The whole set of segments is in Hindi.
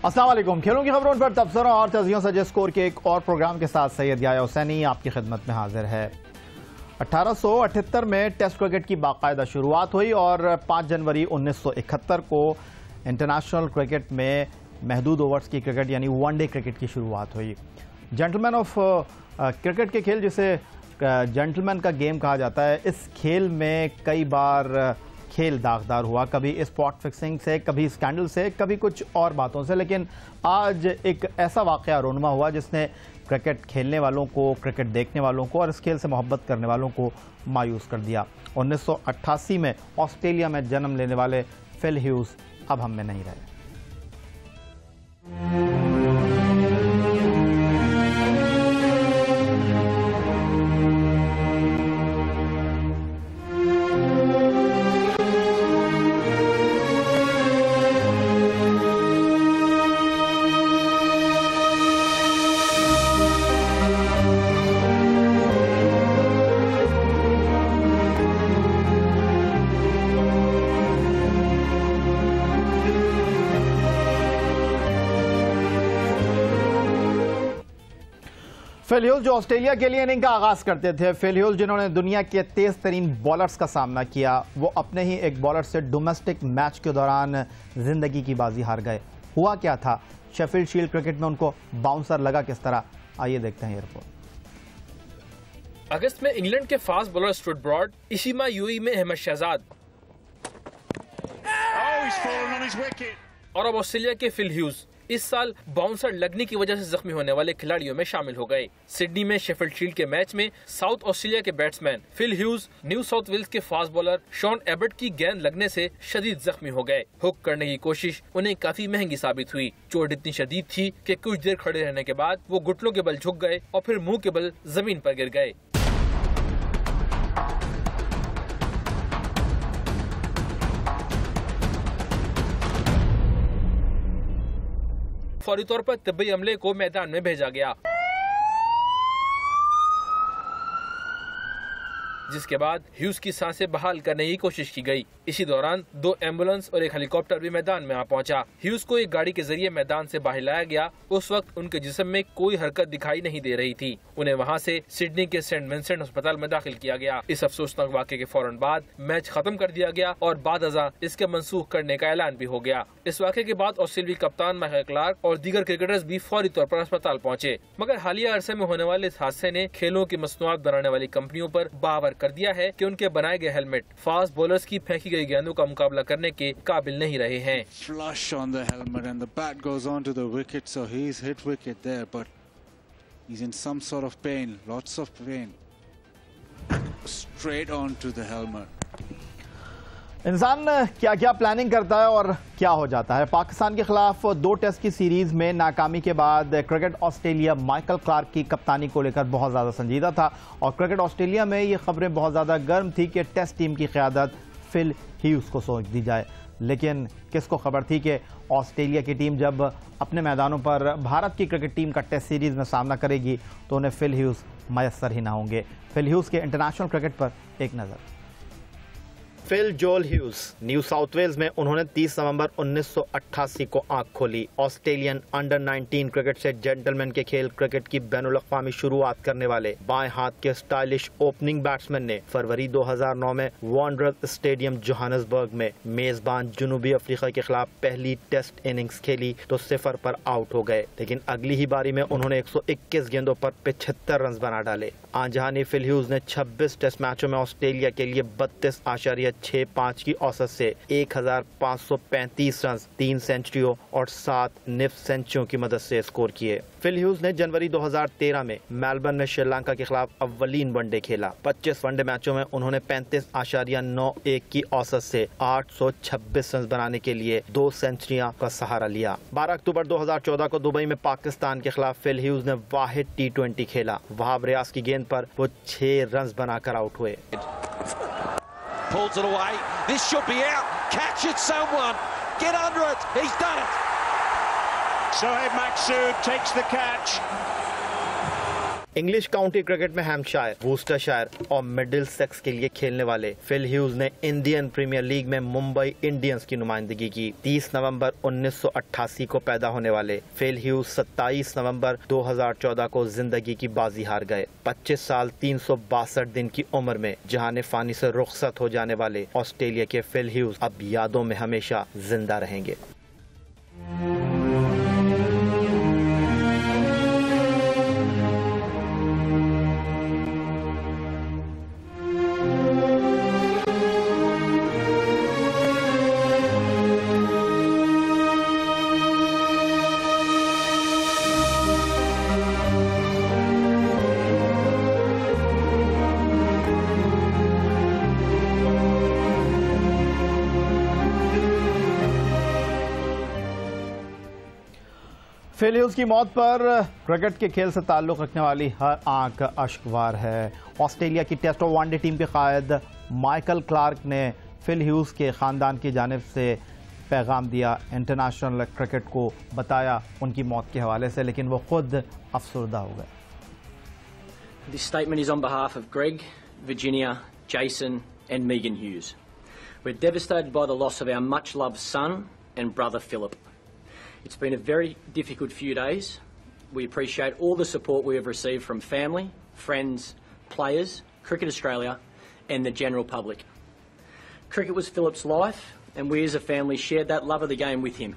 अस्सलाम वालेकुम। खेलों की खबरों पर तबसरों और तजियों से स्कोर के एक और प्रोग्राम के साथ सैयद याया हुसैनी आपकी खिदमत में हाजिर है। 1878 में टेस्ट क्रिकेट की बाकायदा शुरुआत हुई और 5 जनवरी 1971 को इंटरनेशनल क्रिकेट में महदूद ओवर्स की क्रिकेट यानी वनडे क्रिकेट की शुरुआत हुई। जेंटलमैन ऑफ क्रिकेट के खेल, जिसे जेंटलमैन का गेम कहा जाता है, इस खेल में कई बार खेल दागदार हुआ, कभी स्पॉट फिक्सिंग से, कभी स्कैंडल से, कभी कुछ और बातों से। लेकिन आज एक ऐसा वाकया रोनुमा हुआ जिसने क्रिकेट खेलने वालों को, क्रिकेट देखने वालों को और इस खेल से मोहब्बत करने वालों को मायूस कर दिया। 1988 में ऑस्ट्रेलिया में जन्म लेने वाले फिल ह्यूज अब हम में नहीं रहे। फिल ह्यूज जो ऑस्ट्रेलिया के लिए इनिंग का आगाज करते थे, फिल ह्यूज जिन्होंने दुनिया के तेज तरीन बॉलर्स का सामना किया, वो अपने ही एक बॉलर से डोमेस्टिक मैच के दौरान जिंदगी की बाजी हार गए। हुआ क्या था? शेफील्ड शील्ड क्रिकेट में उनको बाउंसर लगा किस तरह? आइए देखते हैं ये रिपोर्ट। अगस्त में इंग्लैंड के फास्ट बॉलर स्टुअर्ट ब्रॉड, इशिमा यूएई में अहमद शहजाद और अब ऑस्ट्रेलिया के फिल ह्यूज इस साल बाउंसर लगने की वजह से जख्मी होने वाले खिलाड़ियों में शामिल हो गए। सिडनी में शेफील्ड शील्ड के मैच में साउथ ऑस्ट्रेलिया के batsman Phil Hughes New South Wales के फास्ट बॉलर शॉन एबट की गेंद लगने से शदीद जख्मी हो गए। हुक करने की कोशिश उन्हें काफी महंगी साबित हुई। चोट इतनी शदीद थी कि कुछ देर खड़े रहने के बाद वो घुटनों के बल झुक गए और फिर मुंह के बल जमीन पर गिर गए। फौरी तौर पर तिब्बी अमले को मैदान में भेजा गया, जिसके बाद ह्यूज की सांसें बहाल करने की कोशिश की गई। इसी दौरान 2 एम्बुलेंस और एक हेलीकॉप्टर भी मैदान में आ पहुंचा। ह्यूज को एक गाड़ी के जरिए मैदान से बाहर लाया गया। उस वक्त उनके जिस्म में कोई हरकत दिखाई नहीं दे रही थी। उन्हें वहां से सिडनी के सेंट विंसेंट अस्पताल में दाखिल किया गया। इस अफसोसनाक वाकये के फौरन बाद मैच खत्म कर दिया गया और बाद अज़ां इसके मनसूख करने का ऐलान भी हो गया। इस वाकये के बाद ऑस्ट्रेलियाई कप्तान माइकल क्लार्क और दीगर क्रिकेटर्स भी फौरी तौर पर अस्पताल पहुंचे। मगर हालिया अरसे में होने वाले इस हादसे ने खेलों की मसनूआत बनाने वाली कंपनियों पर बावर कर दिया है कि उनके बनाए गए हेलमेट फास्ट बॉलर्स की फेंकी गई गेंदों का मुकाबला करने के काबिल नहीं रहे हैं। Flush on the helmet and the bat goes on to the wicket, so he's hit wicket there, but he's in some sort of pain, lots of pain. Straight on to the helmet. इंसान क्या क्या प्लानिंग करता है और क्या हो जाता है। पाकिस्तान के खिलाफ 2 टेस्ट की सीरीज में नाकामी के बाद क्रिकेट ऑस्ट्रेलिया माइकल क्लार्क की कप्तानी को लेकर बहुत ज़्यादा संजीदा था और क्रिकेट ऑस्ट्रेलिया में ये खबरें बहुत ज़्यादा गर्म थी कि टेस्ट टीम की क़यादत फिल ह्यूज को सौंप दी जाए। लेकिन किसको खबर थी कि ऑस्ट्रेलिया की टीम जब अपने मैदानों पर भारत की क्रिकेट टीम का टेस्ट सीरीज में सामना करेगी तो उन्हें फिल ह्यूज मयसर ही ना होंगे। फिल ह्यूज के इंटरनेशनल क्रिकेट पर एक नज़र। फिल जोल ह्यूज न्यू साउथ वेल्स में उन्होंने 30 नवंबर 1988 को आंख खोली। ऑस्ट्रेलियन अंडर 19 क्रिकेट से जेंटलमैन के खेल क्रिकेट की बैनुल-अक़वामी शुरुआत करने वाले बाएं हाथ के स्टाइलिश ओपनिंग बैट्समैन ने फरवरी 2009 में वांडरर्स स्टेडियम जोहानिसबर्ग में मेजबान जनूबी अफ्रीका के खिलाफ पहली टेस्ट इनिंग्स खेली तो 0 पर आउट हो गए। लेकिन अगली ही बारी में उन्होंने 121 गेंदों पर 75 रन बना डाले। आंजहानी फिल ह्यूज ने 26 टेस्ट मैचों में ऑस्ट्रेलिया के लिए 32.65 की औसत से 1535 रन, 3 सेंचुरियों और 7 निफ्ट सेंचुरियों की मदद से स्कोर किए। फिल ह्यूज ने जनवरी 2013 में मेलबर्न में श्रीलंका के खिलाफ अव्वलीन वनडे खेला। 25 वनडे मैचों में उन्होंने 35.91 की औसत से 826 रन बनाने के लिए 2 सेंचुरियां का सहारा लिया। 12 अक्टूबर 2014 को दुबई में पाकिस्तान के खिलाफ फिल ह्यूज ने वाहिद T20 खेला। वहाब रियाज की गेंद पर वो 6 रन बनाकर आउट हुए। Pulls it away. This should be out. Catch it, someone. Get under it. He's done it. Sohaib Maksud takes the catch. English county cricket में हैम्पशायर, वूस्टरशायर और मिडिलसेक्स के लिए खेलने वाले फिल ह्यूज ने इंडियन प्रीमियर लीग में मुंबई इंडियंस की नुमाइंदगी की। 30 नवंबर 1988 को पैदा होने वाले फिल ह्यूज 27 नवंबर 2014 को जिंदगी की बाजी हार गए। 25 साल 362 दिन की उम्र में जहाने फानी से रुखसत हो जाने वाले ऑस्ट्रेलिया के फिल ह्यूज अब यादों में हमेशा जिंदा रहेंगे। फिल ह्यूज की मौत पर क्रिकेट के खेल से ताल्लुक रखने वाली हर आंख अश्कवार है। ऑस्ट्रेलिया की टेस्ट और वनडे टीम के कायद माइकल क्लार्क ने फिल ह्यूज के खानदान की जानिब से पैगाम दिया। इंटरनेशनल क्रिकेट को बताया उनकी मौत के हवाले से, लेकिन वो खुद अफसरदा हो गए। This statement is on behalf of Greg, Virginia, Jason and Megan Hughes. We're devastated by the loss of our much-loved son and brother Philip. It's been a very difficult few days. We appreciate all the support we have received from family, friends, players, Cricket Australia and the general public. Cricket was Philip's life and we as a family shared that love of the game with him.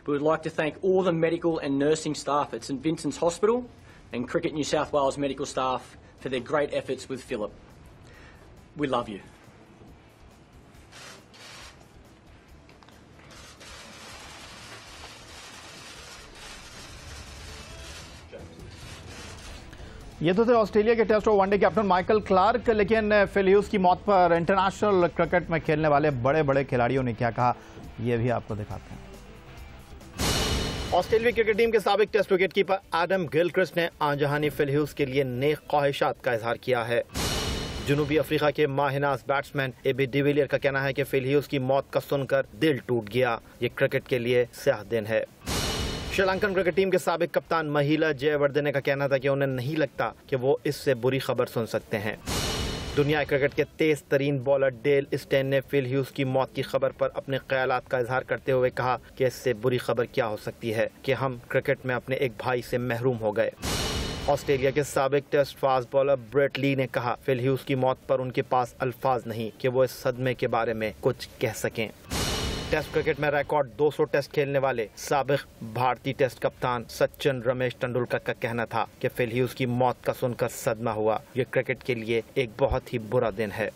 We would like to thank all the medical and nursing staff at St Vincent's Hospital and Cricket New South Wales medical staff for their great efforts with Philip. We love you. ये तो थे ऑस्ट्रेलिया के टेस्ट और वनडे कैप्टन माइकल क्लार्क, लेकिन फिल ह्यूज की मौत पर इंटरनेशनल क्रिकेट में खेलने वाले बड़े बड़े खिलाड़ियों ने क्या कहा, ये भी आपको दिखाते हैं। ऑस्ट्रेलिया क्रिकेट टीम के साबिक test wicket keeper Adam Gilchrist ने आंजहानी फिल ह्यूज के लिए नेक ख्वाहिशात का इजहार किया है। जनूबी अफ्रीका के माहिनाज बैट्समैन एबी डिविलियर का कहना है कि फिल ह्यूज की मौत का सुनकर दिल टूट गया। ये क्रिकेट के लिए स्याह दिन है। श्रीलंकन क्रिकेट टीम के साबिक कप्तान महिला जयवर्धने का कहना था कि उन्हें नहीं लगता कि वो इससे बुरी खबर सुन सकते हैं। दुनिया क्रिकेट के तेज तरीन बॉलर डेल स्टेन ने फिल ह्यूज की मौत की खबर पर अपने ख्यालात का इजहार करते हुए कहा कि इससे बुरी खबर क्या हो सकती है कि हम क्रिकेट में अपने एक भाई से महरूम हो गए। ऑस्ट्रेलिया के साबिक test fast bowler Brett Lee ने कहा फिल ह्यूज की मौत पर उनके पास अल्फाज नहीं कि वो इस सदमे के बारे में कुछ कह सकें। टेस्ट क्रिकेट में रिकॉर्ड 200 टेस्ट खेलने वाले साबिक भारतीय टेस्ट कप्तान सचिन रमेश तेंदुलकर का कहना था कि फिल ह्यूज की मौत का सुनकर सदमा हुआ। ये क्रिकेट के लिए एक बहुत ही बुरा दिन है।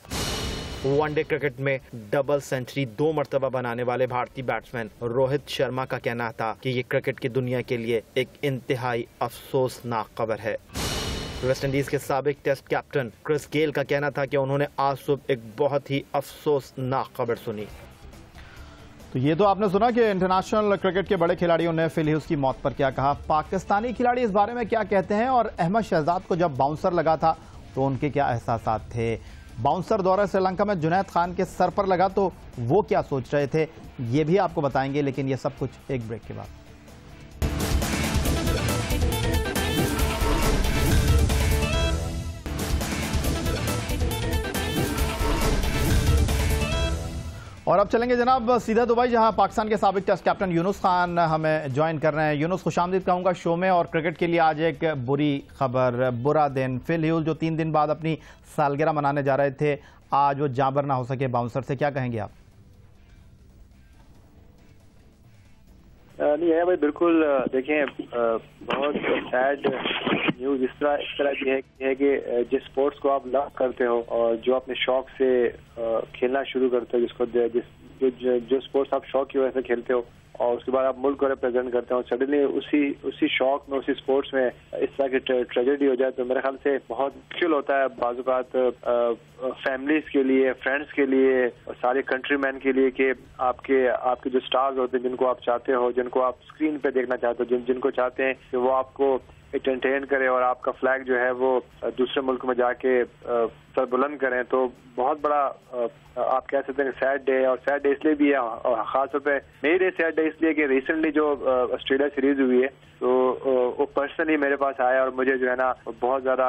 वनडे क्रिकेट में डबल सेंचुरी 2 मरतबा बनाने वाले भारतीय बैट्समैन रोहित शर्मा का कहना था कि ये क्रिकेट की दुनिया के लिए एक इंतहाई अफसोसनाक खबर है। वेस्टइंडीज के साबिक टेस्ट कैप्टन क्रिस गेल का कहना था कि उन्होंने आज सुबह एक बहुत ही अफसोसनाक खबर सुनी। तो ये तो आपने सुना कि इंटरनेशनल क्रिकेट के बड़े खिलाड़ियों ने फिल ह्यूज की मौत पर क्या कहा। पाकिस्तानी खिलाड़ी इस बारे में क्या कहते हैं और अहमद शहजाद को जब बाउंसर लगा था तो उनके क्या एहसासात थे। बाउंसर दौरा श्रीलंका में जुनैद खान के सर पर लगा तो वो क्या सोच रहे थे, ये भी आपको बताएंगे, लेकिन ये सब कुछ एक ब्रेक के बाद। और अब चलेंगे जनाब सीधा दुबई, जहां पाकिस्तान के साबिक टेस्ट कैप्टन यूनुस खान हमें ज्वाइन कर रहे हैं। यूनुस, खुशामदीद कहूंगा शो में। और क्रिकेट के लिए आज एक बुरी खबर, बुरा दिन। फिल ह्यूज जो 3 दिन बाद अपनी सालगिरह मनाने जा रहे थे, आज वो जाबर ना हो सके बाउंसर से, क्या कहेंगे आप? नहीं है भाई, बिल्कुल। देखें, बहुत सैड न्यूज़ इस तरह की है कि जिस स्पोर्ट्स को आप लव करते हो और जो अपने शौक से खेलना शुरू करते हो, जो स्पोर्ट्स आप शौक की वजह से खेलते हो और उसके बाद आप मुल्क को रिप्रेजेंट करते हो, सडनली उसी शौक में, उसी स्पोर्ट्स में इस तरह की ट्रेजेडी हो जाए तो मेरे ख्याल से बहुत मुश्किल होता है बाज़-औक़ात फैमिलीज के लिए, फ्रेंड्स के लिए, सारे कंट्रीमैन के लिए कि आपके जो स्टार्स होते हैं, जिनको आप चाहते हो, जिनको आप स्क्रीन पे देखना चाहते हो, जिनको चाहते हैं कि वो आपको एंटरटेन करें और आपका फ्लैग जो है वो दूसरे मुल्क में जाके सर बुलंद करें, तो बहुत बड़ा आप कह सकते हैं सैड डे। और सैड डे इसलिए भी है, और खासतौर पे मेरे लिए सैड डे है इसलिए कि रिसेंटली जो ऑस्ट्रेलिया सीरीज हुई है तो वो पर्सनली मेरे पास आया और मुझे जो है ना बहुत ज़्यादा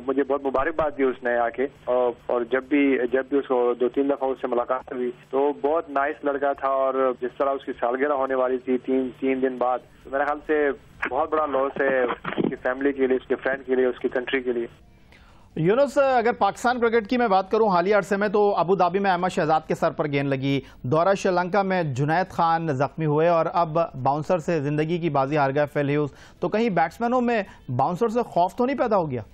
मुझे बहुत मुबारकबाद दी उसने आके, और जब भी उसको 2-3 दफ़ा उससे मुलाकात हुई तो बहुत नाइस लड़का था, और जिस तरह उसकी सालगिरह होने वाली थी 3 दिन बाद, तो मेरे ख्याल से बहुत बड़ा लॉस है उसकी फैमिली के लिए, उसके फ्रेंड के लिए, उसकी कंट्री के लिए। यूनुस, अगर पाकिस्तान क्रिकेट की मैं बात करूं हालिया अरसे में, तो अबू धाबी में अहमद शहजाद के सर पर गेंद लगी, दौरा श्रीलंका में जुनैद खान जख्मी हुए और अब बाउंसर से जिंदगी की बाजी हार गए फिल ह्यूज, तो कहीं बैट्समैनों में बाउंसर से खौफ तो नहीं पैदा हो गया?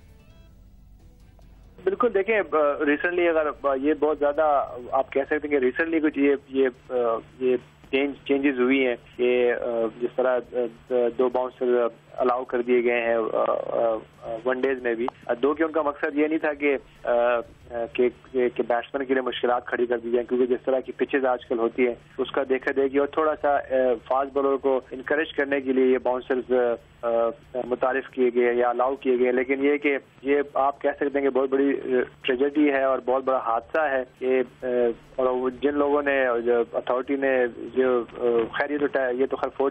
बिल्कुल, देखें रिसेंटली अगर ये बहुत ज्यादा आप कह सकते हैं कि रिसेंटली कुछ ये चेंजेस हुई हैं, ये जिस तरह 2 बाउंसर अलाउ कर दिए गए हैं वनडेज में भी, दो कि उनका मकसद ये नहीं था कि बैट्समैन के लिए मुश्किलात खड़ी कर दी जाए, क्योंकि जिस तरह की पिचेज आजकल होती है उसका देखा देखी और थोड़ा सा फास्ट बॉलर को इनकरेज करने के लिए ये बाउंसर्स मुतारिफ किए गए या अलाउ किए गए। लेकिन ये कि ये आप कह सकते हैं कि बहुत बड़ी ट्रेजेडी है और बहुत बड़ा हादसा है कि और जिन लोगों ने अथॉरिटी ने जो खैर ये तो खैर 4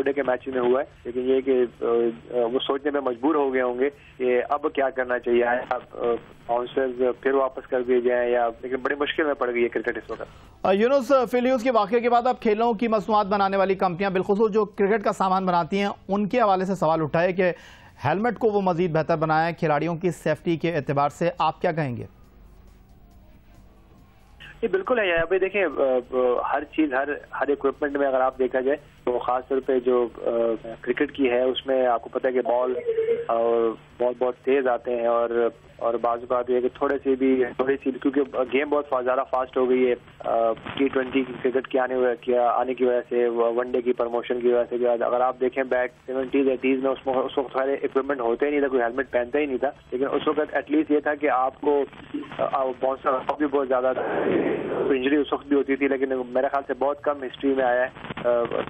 डे के मैच में हुआ है, लेकिन ये कि वो सोचने में मजबूर हो गए होंगे कि अब क्या करना चाहिए, बाउंसर्स फिर वापस कर दिए जाएं या, लेकिन बड़ी मुश्किल में पड़ गई है क्रिकेट इस वक्त। यूनुस, फिल ह्यूज के वाकये के बाद अब खेलों की मसनूआत बनाने वाली कंपनियां बिलखुसूस जो क्रिकेट का सामान बनाती हैं उनके हवाले से सवाल उठाए कि हेलमेट को वो मजीद बेहतर बनाए, खिलाड़ियों की सेफ्टी के एतबार से आप क्या कहेंगे? ये बिल्कुल है, अभी देखें हर चीज हर इक्विपमेंट में अगर आप देखा जाए तो खासतौर पे जो क्रिकेट की है उसमें आपको पता है कि बॉल बहुत तेज आते हैं और बाजू बात ये कि थोड़ी सी क्योंकि गेम बहुत ज़्यादा फास्ट हो गई है T20 क्रिकेट के आने की वजह से, वनडे की प्रमोशन की वजह से। अगर आप देखें बैक 70s 80s में उस वक्त सारे इक्विपमेंट होते ही नहीं था, कोई हेलमेट पहनता ही नहीं था, लेकिन उस वक्त एटलीस्ट ये था कि आपको बाउंसर भी बहुत ज़्यादा इंजरी उस वक्त भी होती थी, लेकिन मेरे ख्याल से बहुत कम हिस्ट्री में आया है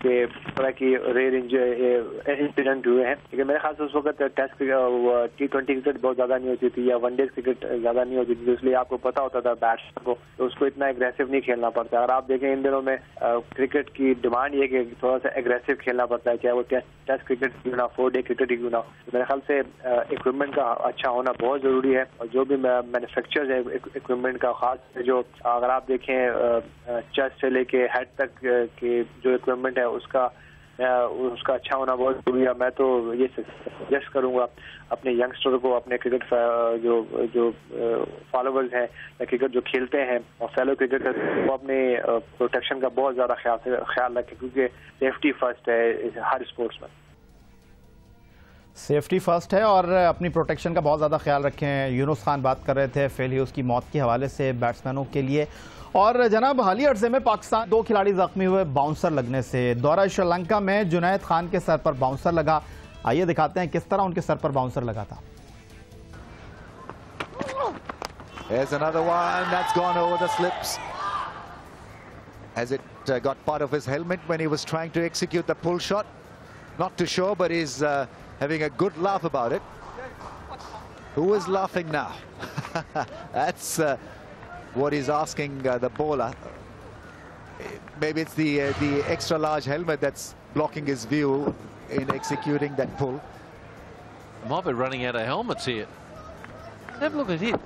कि तरह की रेयर इंसिडेंट हुए हैं। लेकिन मेरे ख्याल से उस वक्त टेस्ट T20 क्रिकेट बहुत ज़्यादा नहीं होती थी या वनडे क्रिकेट ज़्यादा नहीं होती थी, इसलिए आपको पता होता था बैट्समैन को तो उसको इतना एग्रेसिव नहीं खेलना पड़ता। अगर आप देखें इन दिनों में क्रिकेट की डिमांड ये कि थोड़ा सा एग्रेसिव खेलना पड़ता है, चाहे वो टेस्ट क्रिकेट क्यों ना, 4 डे क्रिकेट क्यों ना। मेरे ख्याल से इक्विपमेंट का अच्छा होना बहुत ज़रूरी है, और जो भी मैन्युफैक्चरर्स है इक्विपमेंट का, खास जो अगर आप देखें चेस्ट से लेके हेड तक के जो इक्विपमेंट है उसका अच्छा होना बहुत जरूरी है। मैं तो ये सजेस्ट करूंगा अपने यंगस्टर को, अपने क्रिकेट जो फॉलोवर्स हैं या क्रिकेट जो खेलते हैं और फेलो क्रिकेटर, वो अपने प्रोटेक्शन का बहुत ज़्यादा ख्याल रखें, क्योंकि सेफ्टी फर्स्ट है हर स्पोर्ट्स में। सेफ्टी फर्स्ट है और अपनी प्रोटेक्शन का बहुत ज़्यादा ख्याल रखें। यूनुस खान बात कर रहे थे फिल ह्यूज की मौत के हवाले से बैट्समैनों के लिए। और जनाब, हालिया अरसे में पाकिस्तान 2 खिलाड़ी जख्मी हुए बाउंसर लगने से। दौरा श्रीलंका में जुनैद खान के सर पर बाउंसर लगा, आइए दिखाते हैं किस तरह उनके सर पर बाउंसर लगा था। There's another one that's gone over the slips. Has it got part of his helmet when he was trying to execute the pull shot? Not too sure, but he's having a good laugh about it. Who is laughing now? That's what he's asking the bowler. Maybe it's the extra large helmet that's blocking his view in executing that pull. Might be running out of helmets here. Have a look at it.